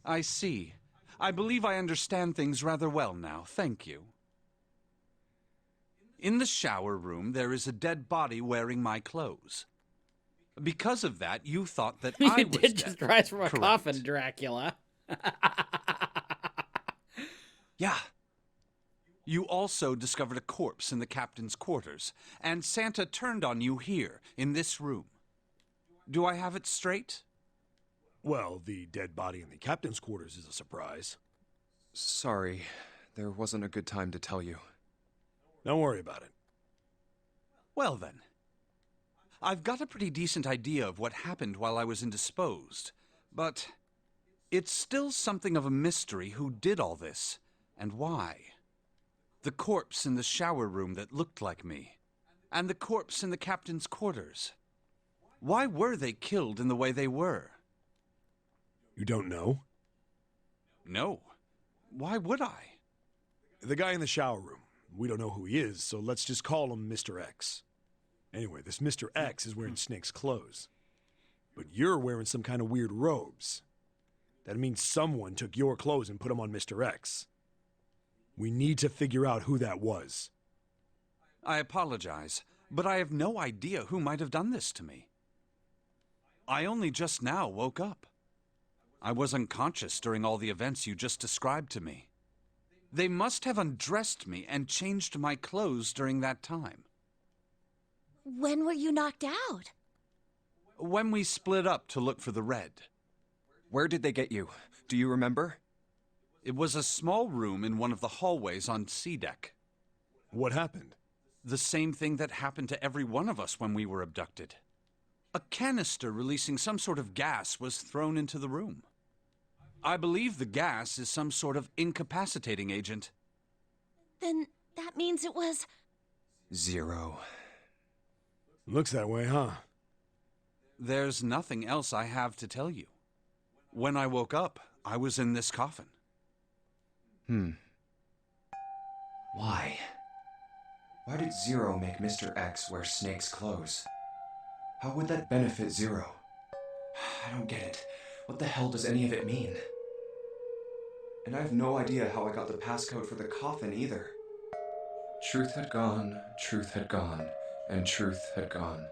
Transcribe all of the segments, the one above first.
I see. I believe I understand things rather well now, thank you. In the shower room, there is a dead body wearing my clothes. Because of that, you thought that I You was did dead. just rise from a Correct. coffin, Dracula. Yeah. You also discovered a corpse in the captain's quarters, and Santa turned on you here, in this room. Do I have it straight? Well, the dead body in the captain's quarters is a surprise. Sorry, there wasn't a good time to tell you. Don't worry about it. Well then. I've got a pretty decent idea of what happened while I was indisposed, but it's still something of a mystery who did all this, and why. The corpse in the shower room that looked like me, and the corpse in the captain's quarters. Why were they killed in the way they were? You don't know? No. Why would I? The guy in the shower room. We don't know who he is, so let's just call him Mr. X. Anyway, this Mr. X is wearing Snake's clothes. But you're wearing some kind of weird robes. That means someone took your clothes and put them on Mr. X. We need to figure out who that was. I apologize, but I have no idea who might have done this to me. I only just now woke up. I was unconscious during all the events you just described to me. They must have undressed me and changed my clothes during that time. When were you knocked out? When we split up to look for the red. Where did they get you? Do you remember? It was a small room in one of the hallways on C deck. What happened? The same thing that happened to every one of us when we were abducted. A canister releasing some sort of gas was thrown into the room. I believe the gas is some sort of incapacitating agent. Then that means it was... Zero. Looks that way, huh? There's nothing else I have to tell you. When I woke up, I was in this coffin. Why? Why did Zero make Mr. X wear Snake's clothes? How would that benefit Zero? I don't get it. What the hell does any of it mean? And I have no idea how I got the passcode for the coffin either. Truth had gone, and truth had gone.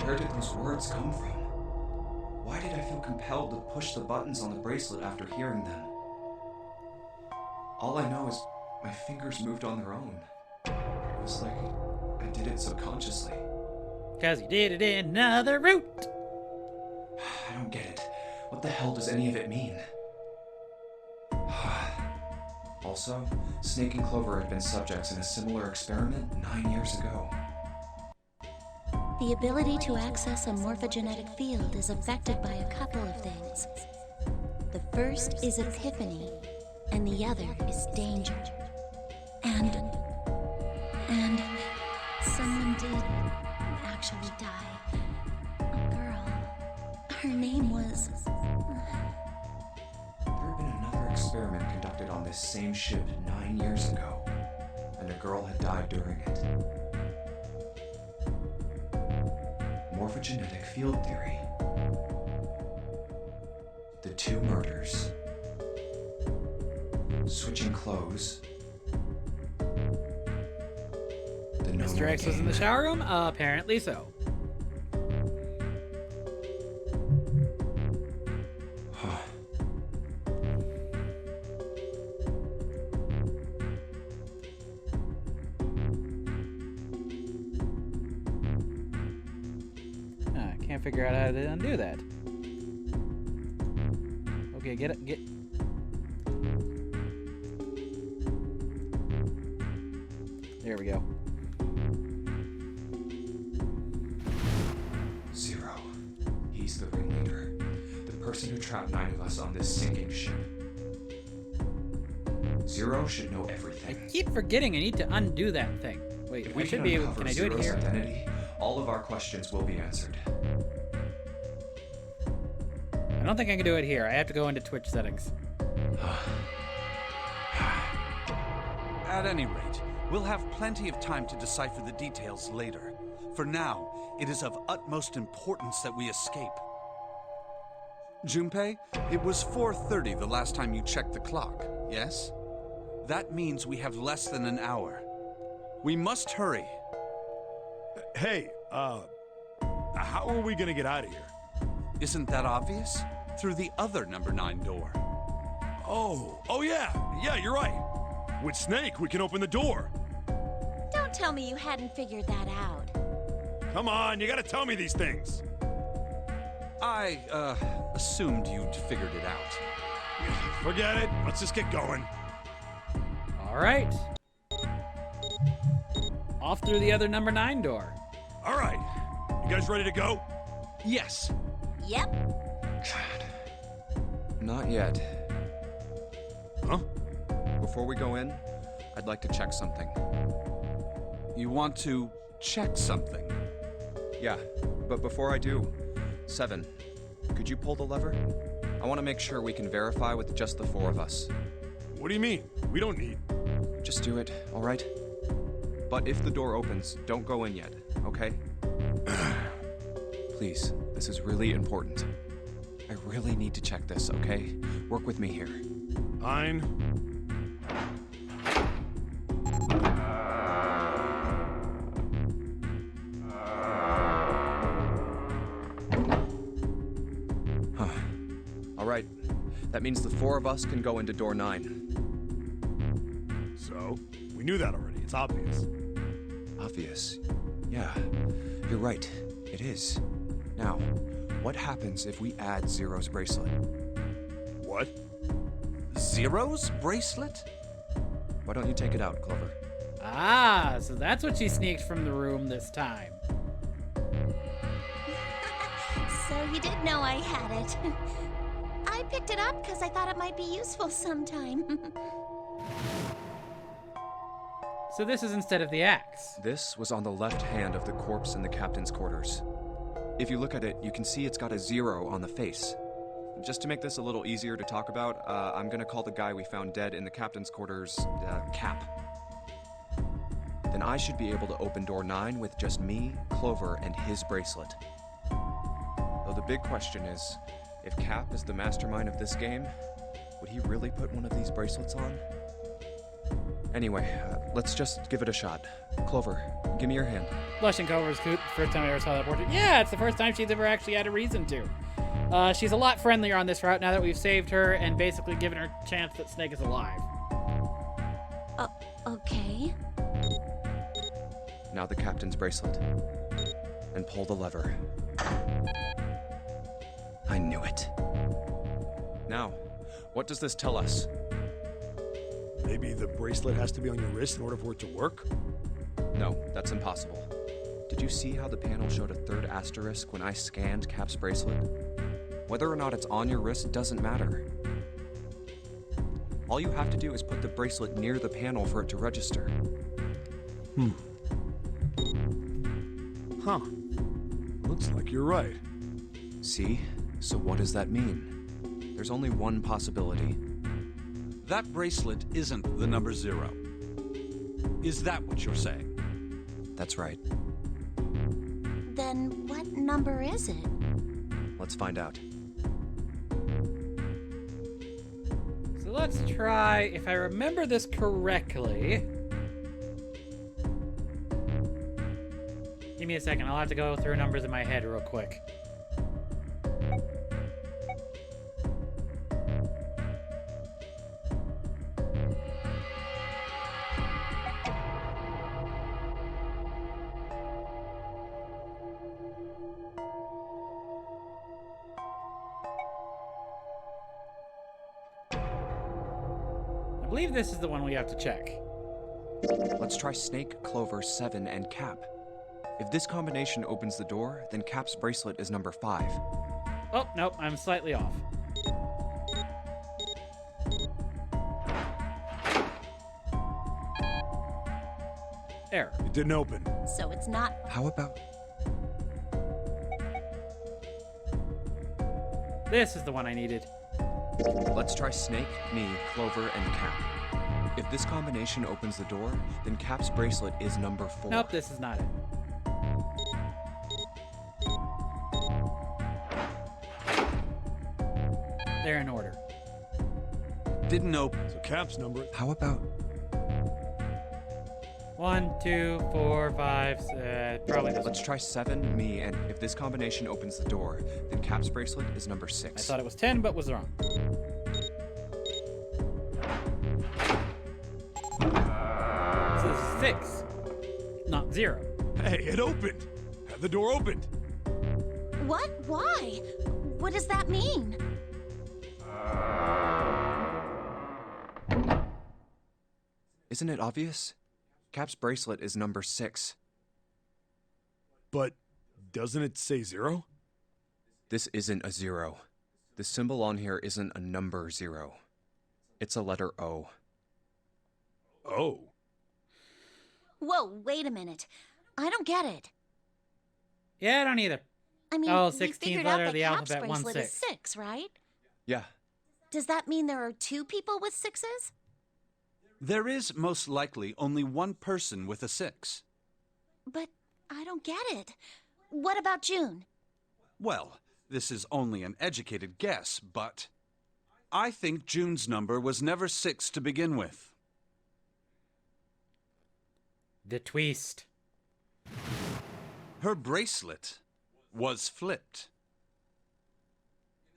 Where did those words come from? Why did I feel compelled to push the buttons on the bracelet after hearing them? All I know is my fingers moved on their own. It was like I did it subconsciously. 'Cause you did it in another route. I don't get it. What the hell does any of it mean? Also, Snake and Clover had been subjects in a similar experiment 9 years ago. The ability to access a morphogenetic field is affected by a couple of things. The first is epiphany, and the other is danger. And someone did actually die. A girl. Her name was... There had been another experiment conducted on this same ship 9 years ago, and a girl had died during it. Morphogenetic field theory. The two murders. Switching clothes. The Mr. X was in the shower room? Apparently so. I can't figure out how to undo that. Okay, get it, get... There we go. Zero. He's the ringleader. The person who trapped 9 of us on this sinking ship. Zero should know I everything. keep forgetting I need to undo that thing. Wait, If I we should can be able... uncover Can I do it Zero's here? identity, all of our questions will be answered. I don't think I can do it here. I have to go into Twitch settings. At any rate, we'll have plenty of time to decipher the details later. For now, it is of utmost importance that we escape. Junpei, it was 4:30 the last time you checked the clock, yes? That means we have less than an hour. We must hurry. Hey, how are we gonna get out of here? Isn't that obvious? Through the other number 9 door. Oh yeah, you're right. With Snake, we can open the door. Don't tell me you hadn't figured that out. Come on, you gotta tell me these things. I, assumed you'd figured it out. Forget it, let's just get going. All right. Off through the other number 9 door. All right, you guys ready to go? Yes. Yep. Not yet. Huh? Before we go in, I'd like to check something. You want to check something? Yeah, but before I do, 7, could you pull the lever? I want to make sure we can verify with just the 4 of us. What do you mean? We don't need... Just do it, all right? But if the door opens, don't go in yet, okay? Please, this is really important. I really need to check this, okay? Work with me here. Fine. Huh. All right. That means the 4 of us can go into door 9. So, we knew that already. It's obvious. Obvious. Yeah, you're right. It is. Now, what happens if we add Zero's bracelet? What? Zero's bracelet? Why don't you take it out, Clover? Ah, so that's what she sneaked from the room this time. So you did know I had it. I picked it up because I thought it might be useful sometime. So this is instead of the axe. This was on the left hand of the corpse in the captain's quarters. If you look at it, you can see it's got a 0 on the face. Just to make this a little easier to talk about, I'm gonna call the guy we found dead in the captain's quarters, Cap. Then I should be able to open door 9 with just me, Clover, and his bracelet. Though the big question is, if Cap is the mastermind of this game, would he really put one of these bracelets on? Anyway, let's just give it a shot. Clover, give me your hand. Blushing Clover's coot. First time I ever saw that portrait. Yeah, it's the first time she's ever actually had a reason to. She's a lot friendlier on this route now that we've saved her and basically given her a chance that Snake is alive. Okay. Now the captain's bracelet. And pull the lever. I knew it. Now, what does this tell us? Maybe the bracelet has to be on your wrist in order for it to work? No, that's impossible. Did you see how the panel showed a 3rd asterisk when I scanned Cap's bracelet? Whether or not it's on your wrist doesn't matter. All you have to do is put the bracelet near the panel for it to register. Huh. Looks like you're right. See? So what does that mean? There's only one possibility. That bracelet isn't the number 0. Is that what you're saying? That's right. Then what number is it? Let's find out. So let's try, if I remember this correctly. Give me a second, I'll have to go through numbers in my head real quick. I believe this is the one we have to check. Let's try Snake, Clover, 7, and Cap. If this combination opens the door, then Cap's bracelet is number 5. Oh, nope, I'm slightly off. Error. It didn't open. So it's not. How about... This is the one I needed. Let's try Snake, me, Clover, and Cap. If this combination opens the door, then Cap's bracelet is number 4. Nope, this is not it. they're in order. Didn't open. So Cap's number. How about 1, 2, 4, 5, probably this let's one. try 7, me, and if this combination opens the door, then Cap's bracelet is number I 6. thought it was 10, but was wrong. This is 6, not 0. Hey, it opened. The door opened. What? Why? What does that mean? Isn't it obvious? Cap's bracelet is number 6. But doesn't it say 0? This isn't a 0. The symbol on here isn't a number 0. It's a letter O. Oh. Whoa, wait a minute. I don't get it. Yeah, I don't either. I mean, Oh, we 16th figured letter out of the that Cap's alphabet, bracelet 1-6. is 6, right? Yeah. Does that mean there are 2 people with 6s? There is most likely only one person with a 6. But I don't get it. What about June? Well, this is only an educated guess, but I think June's number was never 6 to begin with. The twist. Her bracelet was flipped.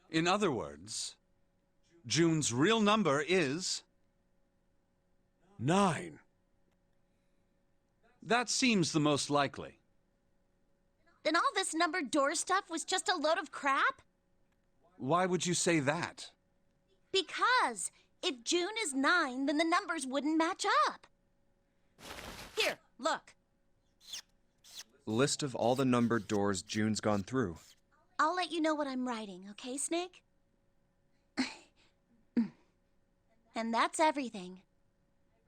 In other words, June's real number is... 9. That seems the most likely. Then all this numbered door stuff was just a load of crap? Why would you say that? Because if June is 9, then the numbers wouldn't match up. Here, look. List of all the numbered doors June's gone through. I'll let you know what I'm writing, okay, Snake? And that's everything.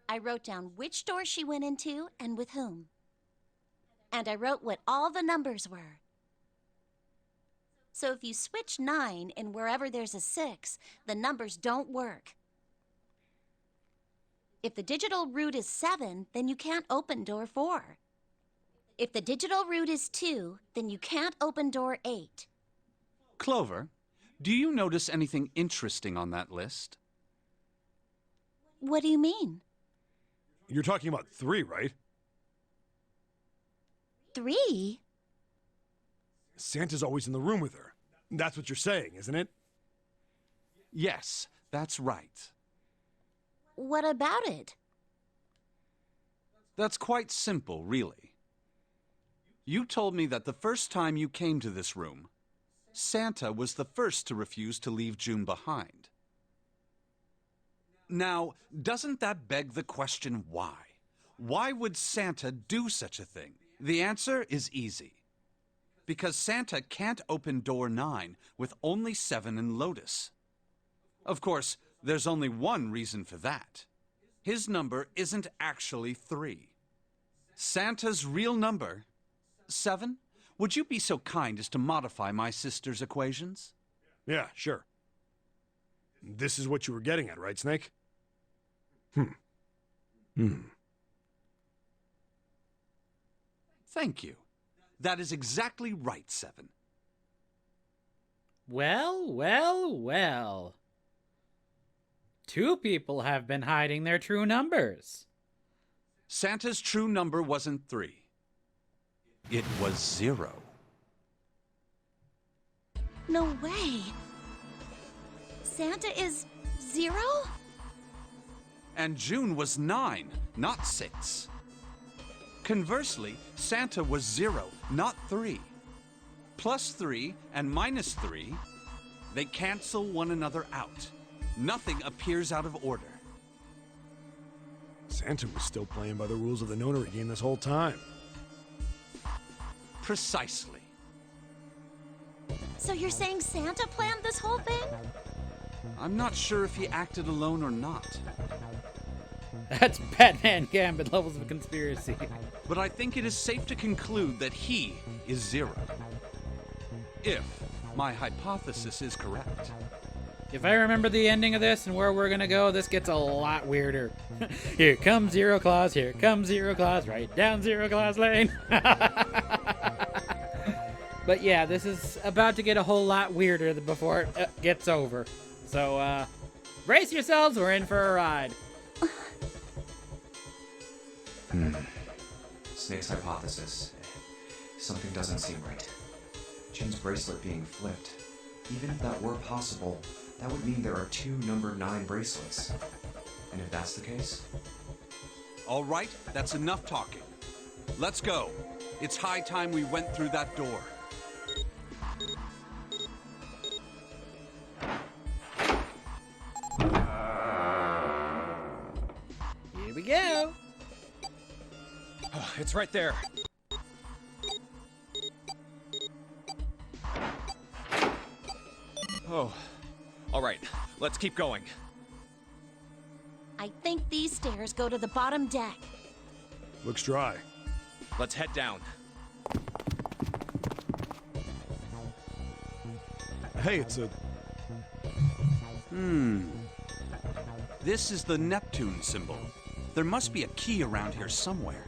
I wrote down which door she went into and with whom. And I wrote what all the numbers were. So if you switch 9 in wherever there's a 6, the numbers don't work. If the digital root is 7, then you can't open door 4. If the digital root is 2, then you can't open door 8. Clover, do you notice anything interesting on that list? What do you mean? You're talking about 3, right? 3? Santa's always in the room with her. That's what you're saying, isn't it? Yes, that's right. What about it? That's quite simple, really. You told me that the first time you came to this room, Santa was the first to refuse to leave June behind. Now, doesn't that beg the question why? Why would Santa do such a thing? The answer is easy. Because Santa can't open door 9 with only 7 in Lotus. Of course, there's only one reason for that. His number isn't actually 3. Santa's real number, 7? Would you be so kind as to modify my sister's equations? Yeah, sure. This is what you were getting at, right, Snake? Thank you. That is exactly right, 7. Well, well, well. 2 people have been hiding their true numbers. Santa's true number wasn't 3. It was 0. No way. Santa is 0? And June was 9, not 6. Conversely, Santa was 0, not 3. Plus 3 and minus 3, they cancel one another out. Nothing appears out of order. Santa was still playing by the rules of the notary game this whole time. Precisely. So you're saying Santa planned this whole thing? I'm not sure if he acted alone or not, That's Batman Gambit levels of conspiracy. but I think it is safe to conclude that he is 0. If my hypothesis is correct. If I remember the ending of this and where we're gonna go, this gets a lot weirder. Here comes Zero Claus, here comes Zero Claus, right down Zero Claus Lane. But yeah, this is about to get a whole lot weirder before it gets over. So, brace yourselves, we're in for a ride. Snake's hypothesis. Something doesn't seem right. Jin's bracelet being flipped. Even if that were possible, that would mean there are 2 number 9 bracelets. And if that's the case, All right, that's enough talking. Let's go. It's high time we went through that door. Here we go. Oh, it's right there. Oh, all right. Let's keep going. I think these stairs go to the bottom deck. Looks dry. Let's head down. Hey, it's a... This is the Neptune symbol. There must be a key around here somewhere.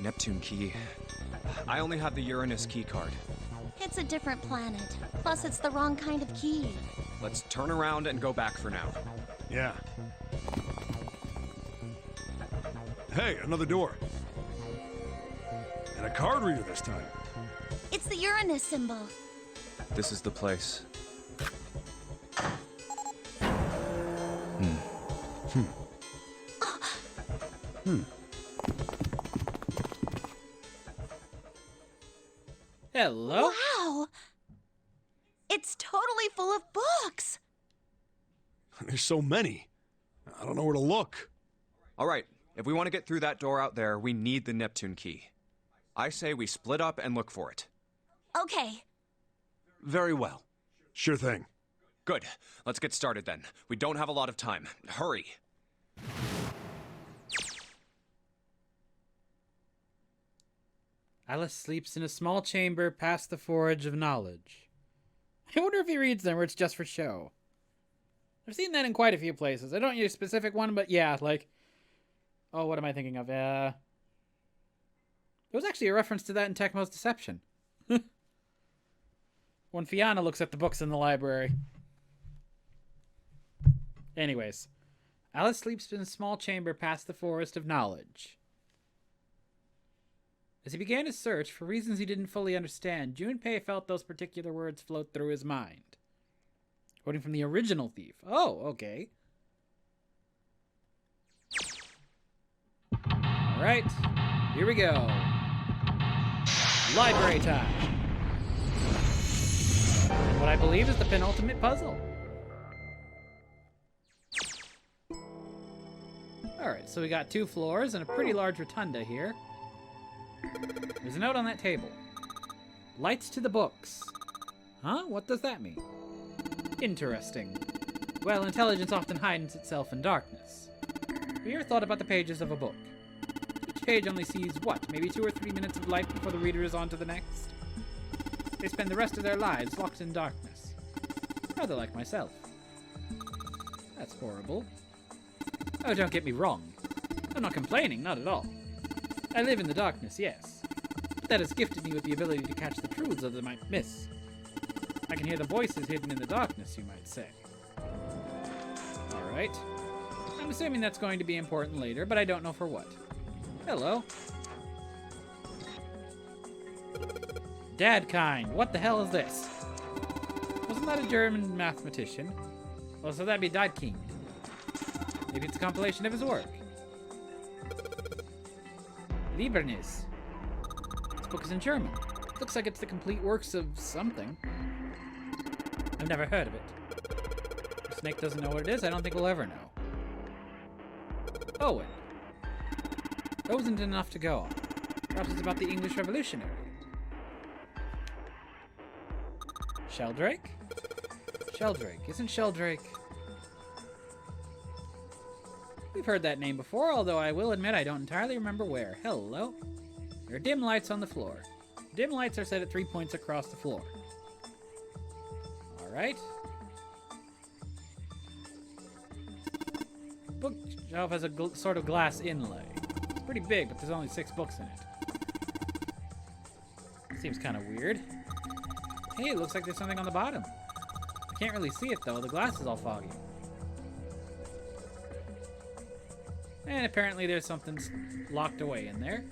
Neptune key. I only have the Uranus key card. It's a different planet. Plus, it's the wrong kind of key. Let's turn around and go back for now. Yeah. Hey, another door. And a card reader this time. It's the Uranus symbol. This is the place. Hello? Wow! It's totally full of books! There's so many. I don't know where to look. All right. If we want to get through that door out there, we need the Neptune key. I say we split up and look for it. Okay. Very well. Sure thing. Good. Let's get started then. We don't have a lot of time. Hurry. Alice sleeps in a small chamber past the forge of knowledge. I wonder if he reads them or it's just for show. I've seen that in quite a few places. I don't use a specific one, but yeah, like... Oh, what am I thinking of? There was actually a reference to that in Tecmo's Deception. When Fiona looks at the books in the library. Anyways. Alice sleeps in a small chamber past the forest of knowledge. As he began his search, for reasons he didn't fully understand, Junpei felt those particular words float through his mind. Quoting from the original thief. Oh, okay. Alright, here we go. Library time. What I believe is the penultimate puzzle. Alright, so we got 2 floors and a pretty large rotunda here. There's a note on that table. Lights to the books. Huh? What does that mean? Interesting. Well, intelligence often hides itself in darkness. Have you ever thought about the pages of a book? Each page only sees, what, maybe 2 or 3 minutes of light before the reader is on to the next? They spend the rest of their lives locked in darkness. Rather like myself. That's horrible. Oh, don't get me wrong. I'm not complaining, not at all. I live in the darkness, yes. But that has gifted me with the ability to catch the truths others might miss. I can hear the voices hidden in the darkness, you might say. Alright. I'm assuming that's going to be important later, but I don't know for what. Hello. Dadkind, what the hell is this? Wasn't that a German mathematician? Well, so that'd be Dadkind. Maybe it's a compilation of his work. Liebernis. This book is in German. Looks like it's the complete works of something. I've never heard of it. If Snake doesn't know what it is, I don't think we'll ever know. Owen. That wasn't enough to go on. Perhaps it's about the English Revolutionary. Sheldrake? Sheldrake. Isn't Sheldrake... We've heard that name before, although I will admit I don't entirely remember where. Hello. There are dim lights on the floor. Dim lights are set at 3 points across the floor. Alright. Bookshelf has a sort of glass inlay. It's pretty big, but there's only 6 books in it. Seems kind of weird. Hey, it looks like there's something on the bottom. Can't really see it though, the glass is all foggy. And apparently there's something locked away in there.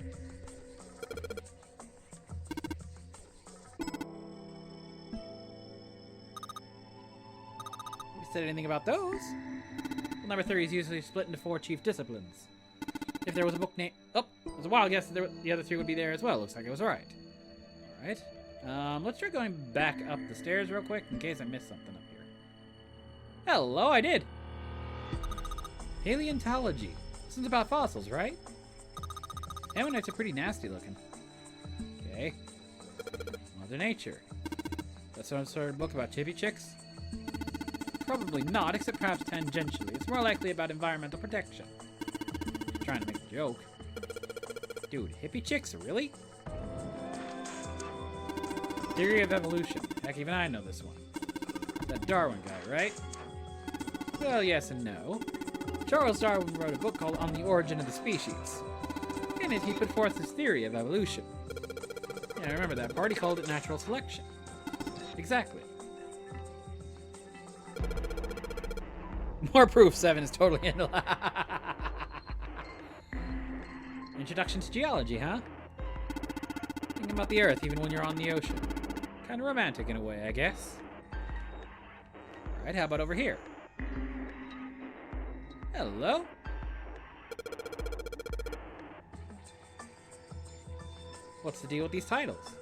You said anything about those? Well, number 3 is usually split into 4 chief disciplines. If there was a book named... Oh, it was a wild guess that the other 3 would be there as well. Looks like I was right. Alright. Let's try going back up the stairs real quick in case I missed something up here. Hello, I did! Paleontology. This is about fossils, right? Ammonites are pretty nasty looking. Okay. Mother Nature. That's some sort of book about chippy chicks? Probably not, except perhaps tangentially. It's more likely about environmental protection. I'm trying to make a joke. Dude, hippie chicks, really? Theory of evolution. Heck, even I know this one. That Darwin guy, right? Well, yes and no. Charles Darwin wrote a book called On the Origin of the Species. In it, he put forth his theory of evolution. Yeah, I remember that part. He called it natural selection. Exactly. More proof 7 is totally into. Introduction to geology, huh? Thinking about the Earth even when you're on the ocean. Kind of romantic in a way, I guess. Alright, how about over here? Hello? What's the deal with these titles?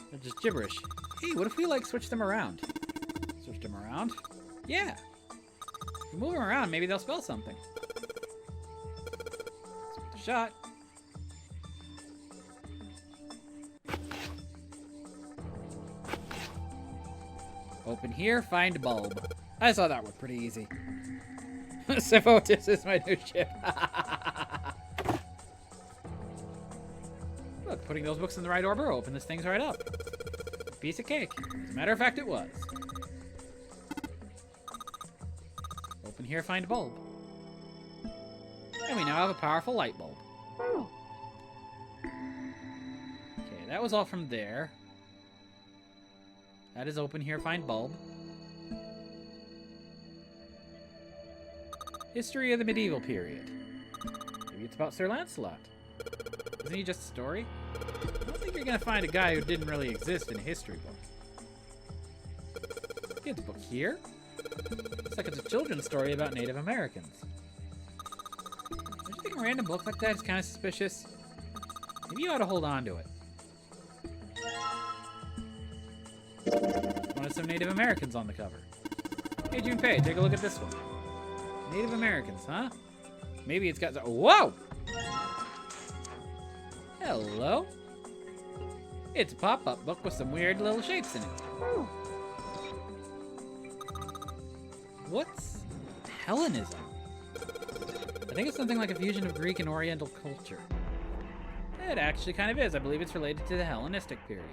They're just gibberish. Hey, what if we, like, switch them around? Switch them around? Yeah! If you move them around, maybe they'll spell something. Let's give it a shot. Open here, find bulb. I saw that one pretty easy. Sephotis is my new ship. Look, putting those books in the right order opened this thing's right up. Piece of cake. As a matter of fact, it was. Open here, find bulb. And we now have a powerful light bulb. Okay, that was all from there. That is open here, find bulb. History of the medieval period. Maybe it's about Sir Lancelot. Isn't he just a story? I don't think you're gonna find a guy who didn't really exist in a history book. Kids book here. Looks like it's a children's story about Native Americans. Don't you think a random book like that is kind of suspicious? Maybe you ought to hold on to it. One of some Native Americans on the cover. Hey, Junpei, take a look at this one. Native Americans, huh? Maybe it's got... Whoa! Hello? It's a pop-up book with some weird little shapes in it. What's Hellenism? I think it's something like a fusion of Greek and Oriental culture. It actually kind of is. I believe it's related to the Hellenistic period.